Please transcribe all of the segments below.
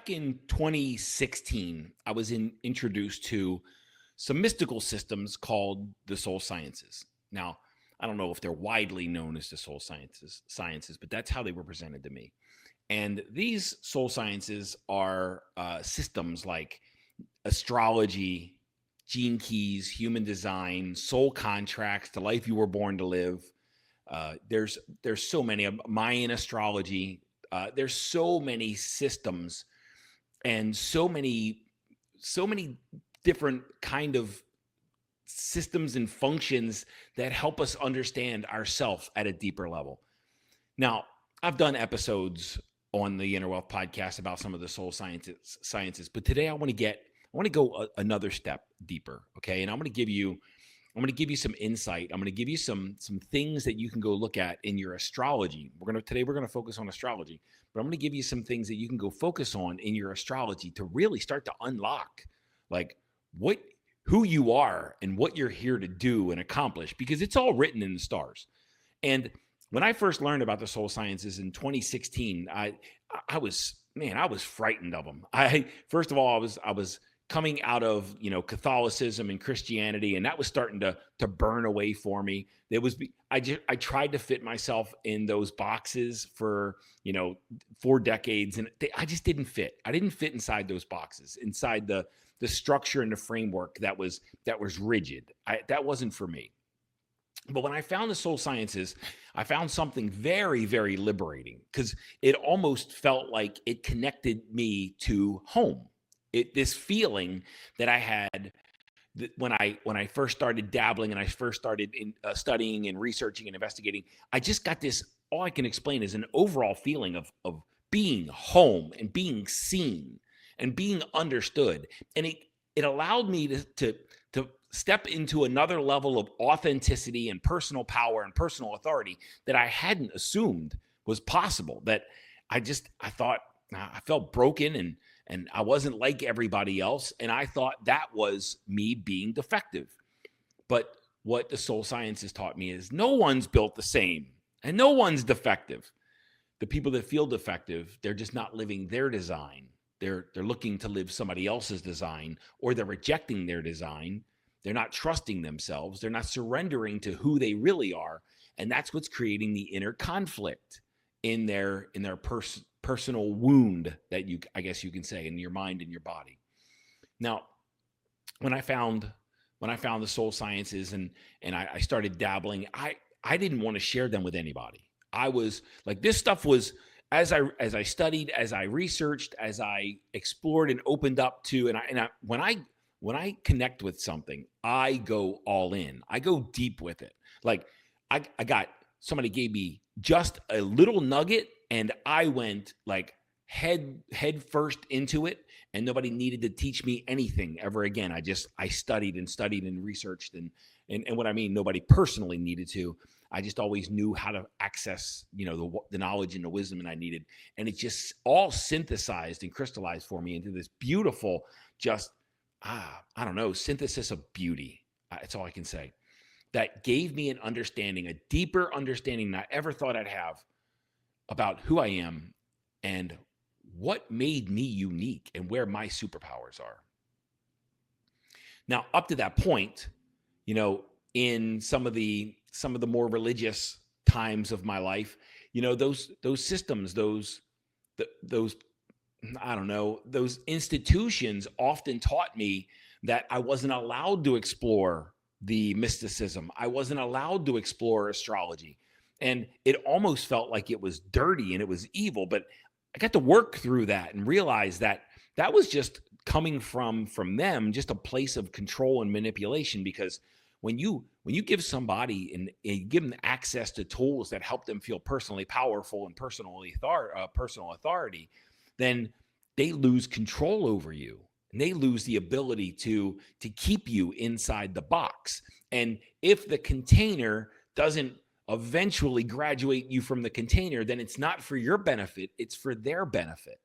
back in 2016, I was introduced to some mystical systems called the soul sciences. Now, I don't know if they're widely known as the soul sciences, but that's how they were presented to me. And these soul sciences are systems like astrology, gene keys, human design, soul contracts, the life you were born to live. There's so many Mayan astrology. There's so many systems and so many different kind of systems and functions that help us understand ourselves at a deeper level. Now, I've done episodes on the Inner Wealth podcast about some of the soul sciences, but today I want to go another step deeper, okay? And I'm going to give you some insight. I'm going to give you some things that you can go look at in your astrology. Today we're going to focus on astrology, but I'm going to give you some things that you can go focus on in your astrology to really start to unlock like who you are and what you're here to do and accomplish, because it's all written in the stars. And when I first learned about the soul sciences in 2016, I was frightened of them. First of all, I was coming out of Catholicism and Christianity, and that was starting to burn away for me. I tried to fit myself in those boxes for 4 decades, and I just didn't fit. I didn't fit inside those boxes, inside the structure and the framework that was rigid. That wasn't for me. But when I found the soul sciences, I found something very, very liberating, because it almost felt like it connected me to home. This feeling that I had when I first started dabbling and I first started studying and researching and investigating, I just got this, all I can explain is an overall feeling of being home and being seen and being understood. And it allowed me to step into another level of authenticity and personal power and personal authority that I hadn't assumed was possible. That I thought I felt broken and I wasn't like everybody else. And I thought that was me being defective. But what the soul sciences taught me is no one's built the same and no one's defective. The people that feel defective, they're just not living their design. They're looking to live somebody else's design, or they're rejecting their design. They're not trusting themselves. They're not surrendering to who they really are. And that's what's creating the inner conflict in their personal wound that I guess you can say, in your mind and your body. Now, when I found the soul sciences and I started dabbling, I didn't want to share them with anybody. I was like, this stuff was, as I studied, as I researched, as I explored and opened up to, when I connect with something, I go all in. I go deep with it. Like somebody gave me just a little nugget, and I went like head first into it, and nobody needed to teach me anything ever again. I studied and researched, and what I mean, nobody personally needed to. I just always knew how to access, the knowledge and the wisdom that I needed. And it just all synthesized and crystallized for me into this beautiful, I don't know, synthesis of beauty. That's all I can say. That gave me an understanding, a deeper understanding than I ever thought I'd have about who I am and what made me unique and where my superpowers are. Now, up to that point, in some of the more religious times of my life, those systems, those I don't know, those institutions often taught me that I wasn't allowed to explore the mysticism. I wasn't allowed to explore astrology. And it almost felt like it was dirty and it was evil. But I got to work through that and realize that that was just coming from them, just a place of control and manipulation. Because when you give somebody and give them access to tools that help them feel personally powerful and personal authority, then they lose control over you. And they lose the ability to keep you inside the box. And if the container doesn't eventually graduate you from the container, then it's not for your benefit, it's for their benefit.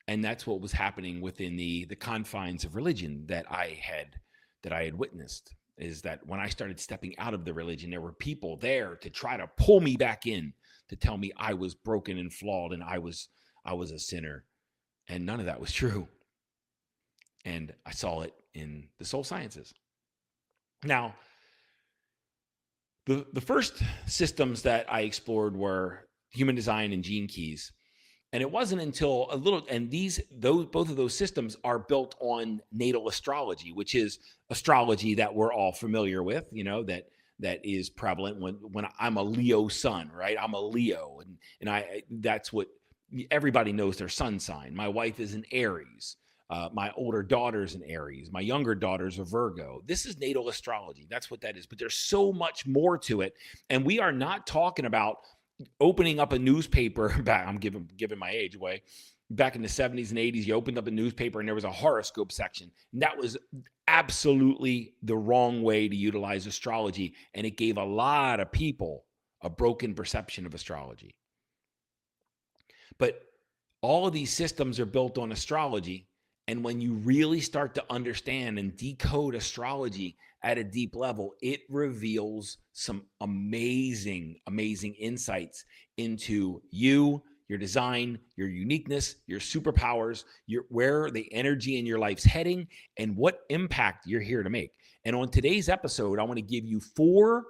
And that's what was happening within the confines of religion that I had witnessed, is that when I started stepping out of the religion, there were people there to try to pull me back in, to tell me I was broken and flawed and I was a sinner. And none of that was true. And I saw it in the soul sciences. Now, the first systems that I explored were human design and gene keys. And it wasn't until both of those systems are built on natal astrology, which is astrology that we're all familiar with, that is prevalent when I'm a Leo sun, right? I'm a Leo, and that's what everybody knows their sun sign. My wife is an Aries. My older daughter's an Aries. My younger daughter's a Virgo. This is natal astrology. That's what that is. But there's so much more to it. And we are not talking about opening up a newspaper back. I'm giving my age away. Back in the 70s and 80s, you opened up a newspaper and there was a horoscope section. And that was absolutely the wrong way to utilize astrology. And it gave a lot of people a broken perception of astrology. But all of these systems are built on astrology. And when you really start to understand and decode astrology at a deep level, it reveals some amazing, amazing insights into you, your design, your uniqueness, your superpowers, where the energy in your life's heading, and what impact you're here to make. And on today's episode, I want to give you four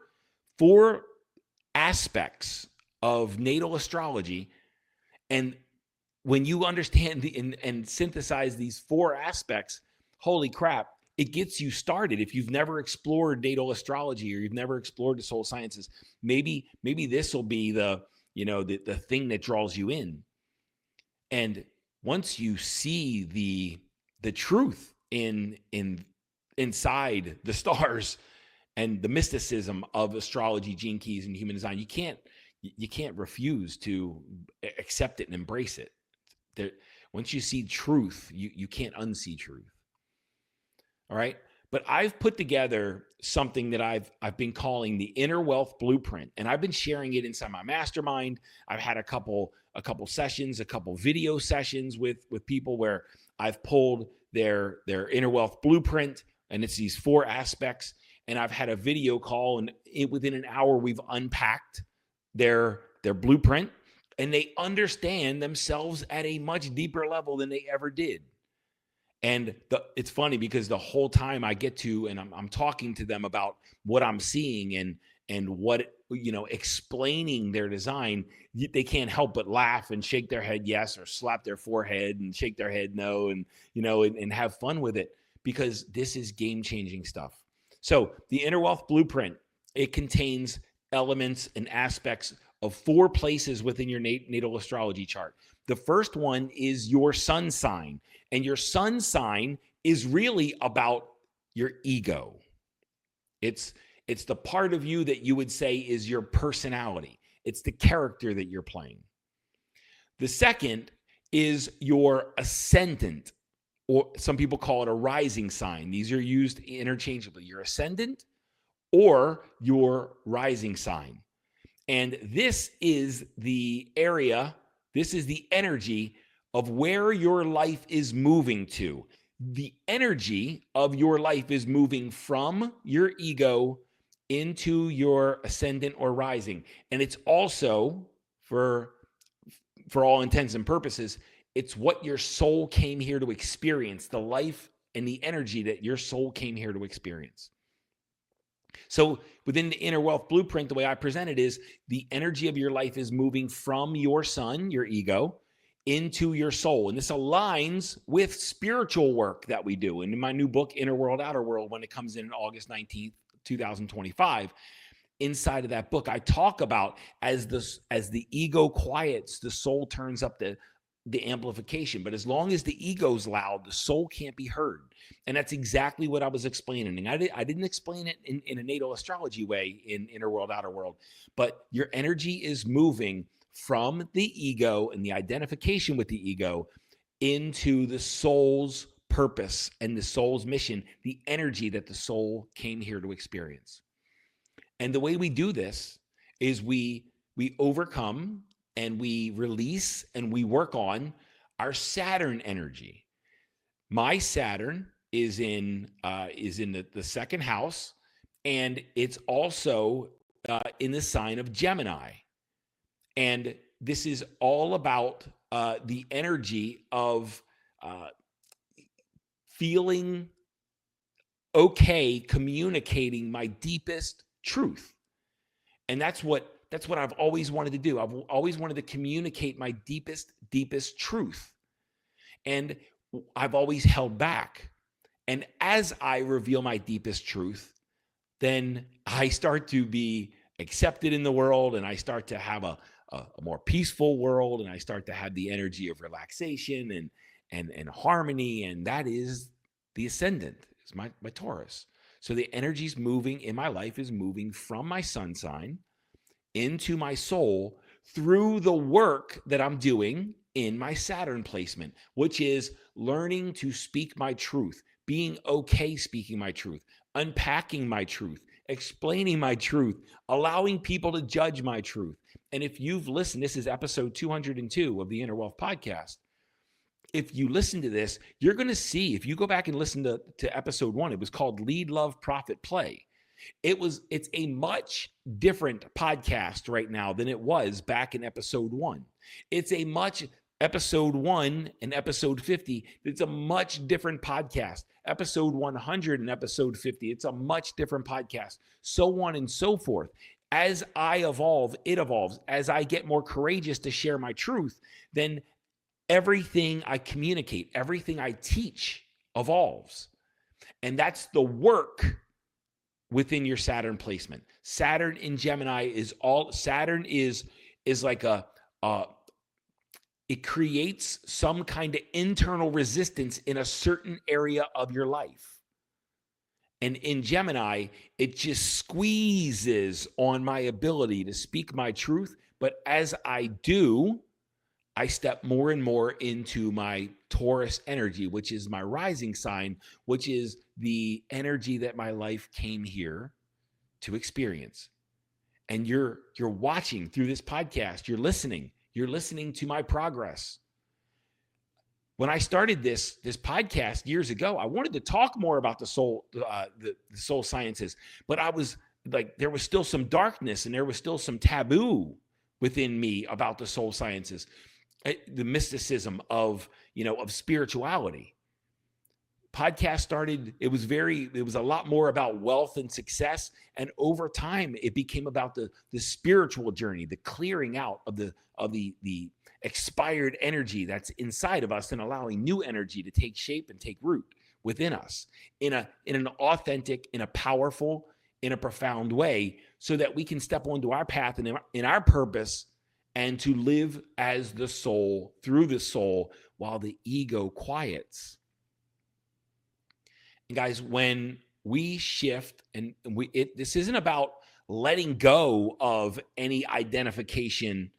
aspects of natal astrology. And when you understand and synthesize these four aspects, holy crap, it gets you started. If you've never explored natal astrology or you've never explored the soul sciences, maybe this will be the thing that draws you in. And once you see the truth inside the stars and the mysticism of astrology, gene keys, and human design, you can't refuse to accept it and embrace it. Once you see truth, you can't unsee truth. All right. But I've put together something that I've been calling the Inner Wealth Blueprint, and I've been sharing it inside my mastermind. I've had a couple sessions, a couple video sessions with people where I've pulled their Inner Wealth Blueprint, and it's these four aspects. And I've had a video call, and within an hour, we've unpacked their blueprint. And they understand themselves at a much deeper level than they ever did. And it's funny because the whole time I get to, and I'm talking to them about what I'm seeing and what, explaining their design, they can't help but laugh and shake their head yes, or slap their forehead and shake their head no, and, and have fun with it, because this is game-changing stuff. So the Inner Wealth Blueprint, it contains elements and aspects of four places within your natal astrology chart. The first one is your sun sign. And your sun sign is really about your ego. It's the part of you that you would say is your personality. It's the character that you're playing. The second is your ascendant, or some people call it a rising sign. These are used interchangeably. Your ascendant or your rising sign. And this is the area, this is the energy of where your life is moving to. The energy of your life is moving from your ego into your ascendant or rising. And it's also, for all intents and purposes, it's what your soul came here to experience, the life and the energy that your soul came here to experience. So within the Inner Wealth Blueprint, the way I present it is the energy of your life is moving from your sun, your ego, into your soul. And this aligns with spiritual work that we do. And in my new book, Inner World, Outer World, when it comes in August 19th, 2025, inside of that book, I talk about as the ego quiets, the soul turns up the amplification. But as long as the ego's loud, the soul can't be heard. And that's exactly what I was explaining. And I didn't explain it in a natal astrology way in Inner World, Outer World. But your energy is moving from the ego and the identification with the ego into the soul's purpose and the soul's mission, the energy that the soul came here to experience. And the way we do this is we overcome and we release and we work on our Saturn energy. My Saturn is in the second house, and it's also in the sign of Gemini. And this is all about the energy of feeling okay communicating my deepest truth. And that's what I've always wanted to do. I've always wanted to communicate my deepest truth. And I've always held back. And as I reveal my deepest truth, then I start to be accepted in the world, and I start to have a more peaceful world, and I start to have the energy of relaxation and harmony. And that is the ascendant, is my Taurus. So the energy's moving in my life is moving from my sun sign into my soul through the work that I'm doing in my Saturn placement, which is learning to speak my truth, being okay speaking my truth, unpacking my truth, explaining my truth, allowing people to judge my truth. And if you've listened, this is episode 202 of the Inner Wealth Podcast. If you listen to this, you're going to see, if you go back and listen to episode 1, it was called Lead, Love, Profit, Play. It's a much different podcast right now than it was back in episode 1. Episode 1 and episode 50, it's a much different podcast. Episode 100 and episode 50, it's a much different podcast. So on and so forth. As I evolve, it evolves. As I get more courageous to share my truth, then everything I communicate, everything I teach evolves. And that's the work within your Saturn placement. Saturn in Gemini is like it creates some kind of internal resistance in a certain area of your life. And in Gemini, it just squeezes on my ability to speak my truth. But as I do, I step more and more into my Taurus energy, which is my rising sign, which is the energy that my life came here to experience. And you're watching through this podcast, you're listening to my progress. When I started this podcast years ago, I wanted to talk more about the soul sciences, but I was like, there was still some darkness and there was still some taboo within me about the soul sciences, the mysticism of spirituality. Podcast started, it was a lot more about wealth and success. And over time, it became about the spiritual journey, the clearing out of the expired energy that's inside of us and allowing new energy to take shape and take root within us in an authentic, in a powerful, in a profound way, so that we can step onto our path and in our purpose and to live as the soul, through the soul, while the ego quiets. And guys, when we shift, and this isn't about letting go of any identification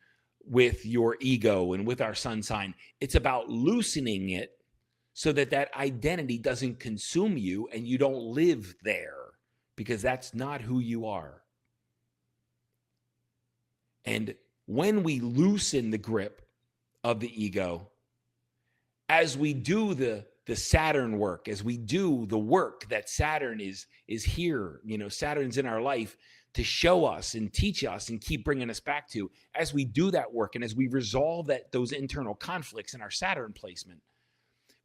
with your ego and with our sun sign. It's about loosening it so that identity doesn't consume you and you don't live there, because that's not who you are. And when we loosen the grip of the ego, as we do the Saturn work, as we do the work that Saturn is here, Saturn's in our life to show us and teach us and keep bringing us back to. As we do that work and as we resolve those internal conflicts in our Saturn placement,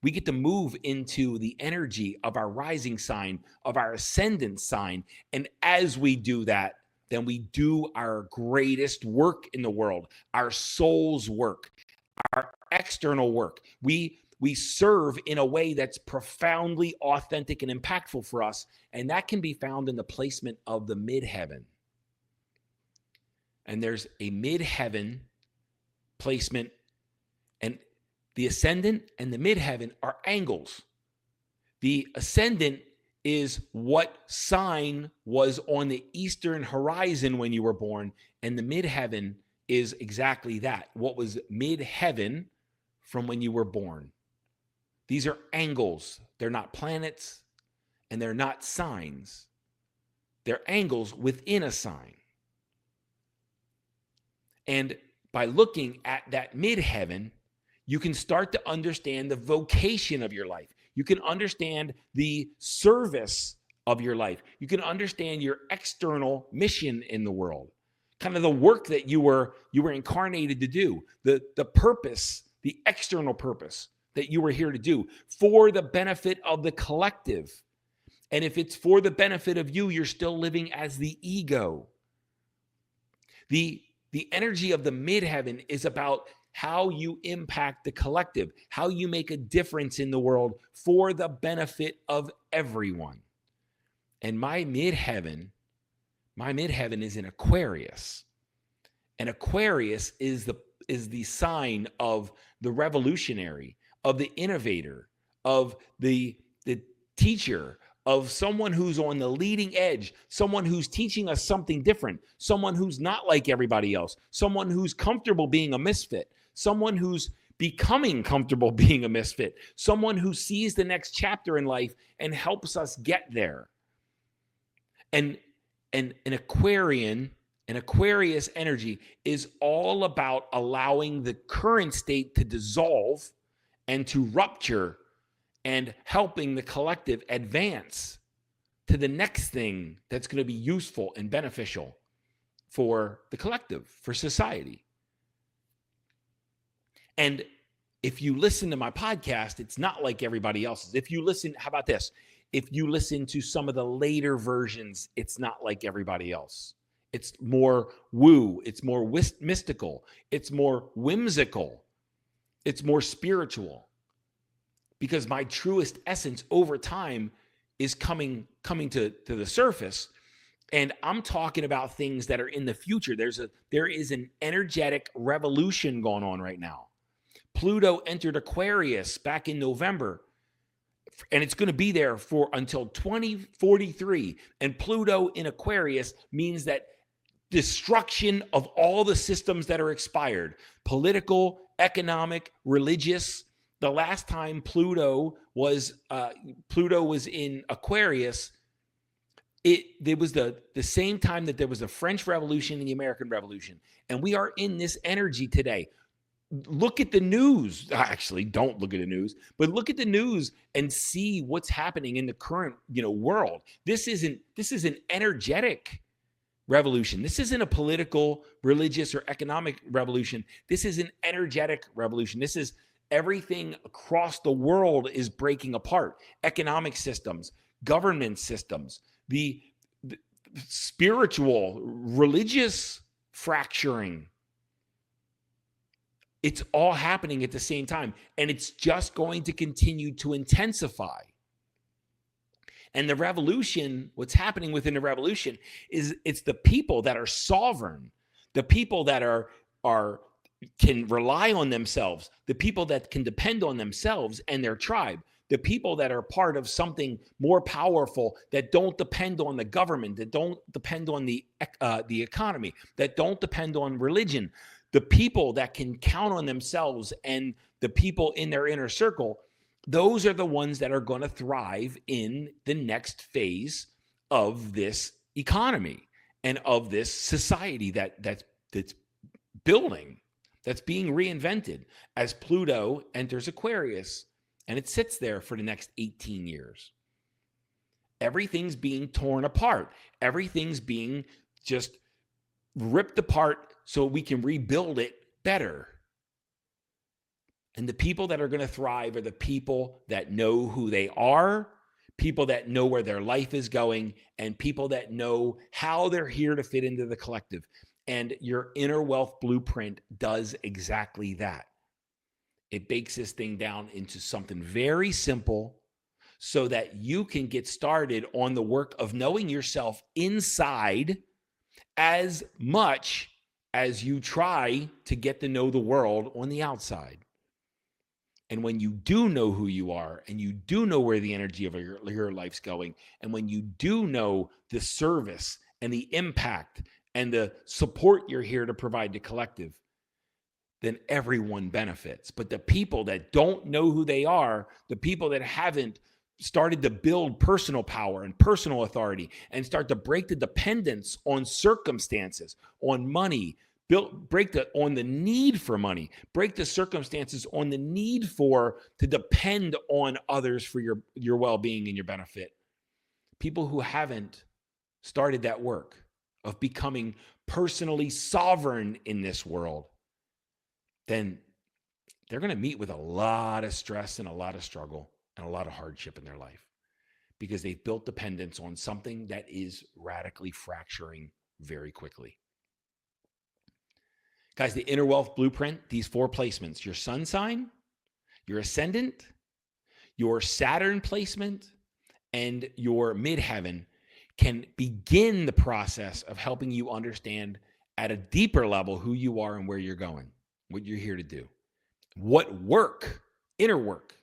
we get to move into the energy of our rising sign, of our ascendant sign. And as we do that, then we do our greatest work in the world, our soul's work, our external work. We serve in a way that's profoundly authentic and impactful for us. And that can be found in the placement of the midheaven. And there's a midheaven placement, and the ascendant and the midheaven are angles. The ascendant is what sign was on the eastern horizon when you were born, and the midheaven is exactly that. What was midheaven from when you were born. These are angles. They're not planets and they're not signs. They're angles within a sign. And by looking at that midheaven, you can start to understand the vocation of your life. You can understand the service of your life. You can understand your external mission in the world, kind of the work that you were incarnated to do, the purpose, the external purpose that you were here to do for the benefit of the collective. And if it's for the benefit of you, you're still living as the ego. The energy of the midheaven is about how you impact the collective, how you make a difference in the world for the benefit of everyone. And my midheaven is in Aquarius. And Aquarius is the sign of the revolutionary, of the innovator, of the teacher, of someone who's on the leading edge, someone who's teaching us something different, someone who's not like everybody else, someone who's comfortable being a misfit, someone who's becoming comfortable being a misfit, someone who sees the next chapter in life and helps us get there. And an Aquarius energy is all about allowing the current state to dissolve and to rupture and helping the collective advance to the next thing that's going to be useful and beneficial for the collective, for society. And if you listen to my podcast, it's not like everybody else's. If you listen, how about this? If you listen to some of the later versions, it's not like everybody else. It's more woo, it's more mystical, it's more whimsical, it's more spiritual. Because my truest essence over time is coming to the surface. And I'm talking about things that are in the future. There is an energetic revolution going on right now. Pluto entered Aquarius back in November, and it's going to be there for until 2043. And Pluto in Aquarius means that destruction of all the systems that are expired, political, economic, religious. The last time Pluto was in Aquarius, it was the same time that there was the French Revolution and the American Revolution. And we are in this energy today. Look at the news. Actually, don't look at the news, but look at the news and see what's happening in the current, world. This is an energetic revolution. This isn't a political, religious, or economic revolution. This is an energetic revolution. This is everything across the world is breaking apart. Economic systems, government systems, the spiritual, religious fracturing. It's all happening at the same time, and it's just going to continue to intensify. And the revolution, what's happening within the revolution is it's the people that are sovereign, the people that can rely on themselves, the people that can depend on themselves and their tribe, the people that are part of something more powerful, that don't depend on the government, that don't depend on the economy, that don't depend on religion, the people that can count on themselves and the people in their inner circle. Those are the ones that are going to thrive in the next phase of this economy and of this society that's building, that's being reinvented as Pluto enters Aquarius, and it sits there for the next 18 years. Everything's being torn apart. Everything's being just ripped apart so we can rebuild it better. And the people that are going to thrive are the people that know who they are, people that know where their life is going, and people that know how they're here to fit into the collective. And your inner wealth blueprint does exactly that. It bakes this thing down into something very simple so that you can get started on the work of knowing yourself inside as much as you try to get to know the world on the outside. And when you do know who you are, and you do know where the energy of your life's going, and when you do know the service and the impact and the support you're here to provide to collective, then everyone benefits. But the people that don't know who they are, the people that haven't started to build personal power and personal authority and start to break the dependence on circumstances, on money, break on the need for money, break the circumstances on the need to depend on others for your well-being and your benefit. People who haven't started that work of becoming personally sovereign in this world, then they're going to meet with a lot of stress and a lot of struggle and a lot of hardship in their life because they've built dependence on something that is radically fracturing very quickly. Guys, the inner wealth blueprint, these 4 placements, your sun sign, your ascendant, your Saturn placement, and your midheaven can begin the process of helping you understand at a deeper level who you are and where you're going, what you're here to do, what work, inner work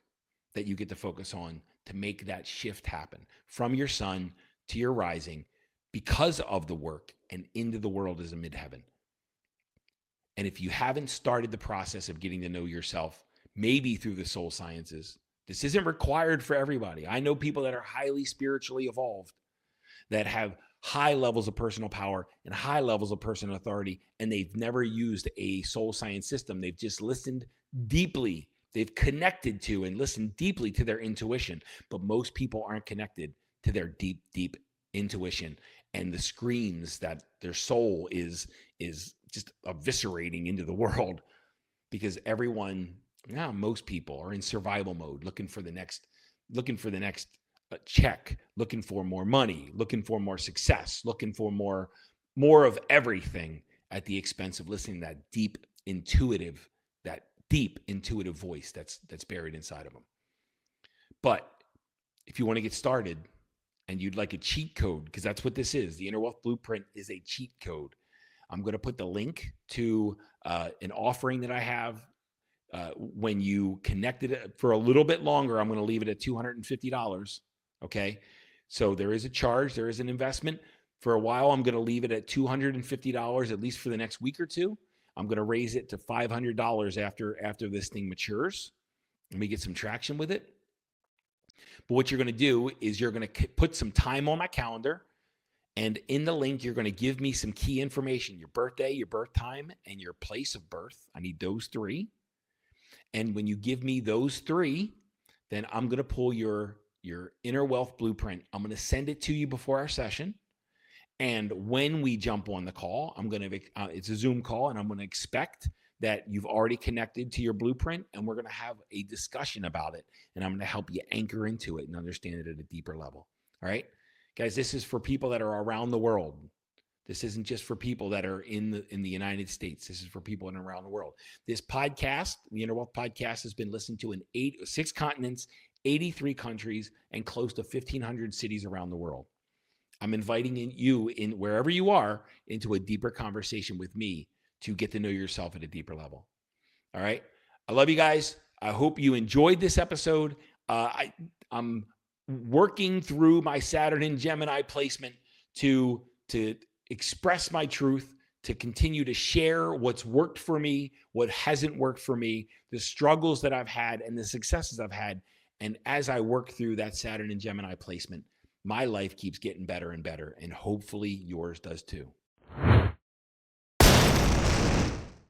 that you get to focus on to make that shift happen from your sun to your rising because of the work and into the world as a midheaven. And if you haven't started the process of getting to know yourself, maybe through the soul sciences, this isn't required for everybody. I know people that are highly spiritually evolved, that have high levels of personal power and high levels of personal authority, and they've never used a soul science system. They've just listened deeply. They've connected to and listened deeply to their intuition, but most people aren't connected to their deep, deep intuition and the screams that their soul is just eviscerating into the world, because everyone, now most people are in survival mode, looking for the next check, looking for more money, looking for more success, looking for more of everything at the expense of listening to that deep intuitive voice that's buried inside of them. But if you want to get started and you'd like a cheat code, because that's what this is, the Inner Wealth Blueprint is a cheat code. I'm going to put the link to an offering that I have. When you connected it for a little bit longer, I'm going to leave it at $250. Okay. So there is a charge, there is an investment. For a while, I'm going to leave it at $250, at least for the next week or two. I'm going to raise it to $500 after this thing matures and we get some traction with it. But what you're going to do is you're going to put some time on my calendar, and in the link, you're going to give me some key information, your birthday, your birth time, and your place of birth. I need those 3. And when you give me those 3, then I'm going to pull your Inner Wealth Blueprint. I'm going to send it to you before our session. And when we jump on the call, it's a Zoom call, and I'm going to expect that you've already connected to your blueprint, and we're going to have a discussion about it. And I'm going to help you anchor into it and understand it at a deeper level. All right, guys, this is for people that are around the world. This isn't just for people that are in the United States. This is for people in around the world. This podcast, the Inner Wealth Podcast, has been listened to in 6 continents, 83 countries, and close to 1,500 cities around the world. I'm inviting you in wherever you are into a deeper conversation with me to get to know yourself at a deeper level. All right. I love you guys. I hope you enjoyed this episode. I'm working through my Saturn and Gemini placement to express my truth, to continue to share what's worked for me, what hasn't worked for me, the struggles that I've had and the successes I've had. And as I work through that Saturn and Gemini placement, my life keeps getting better and better, and hopefully yours does too.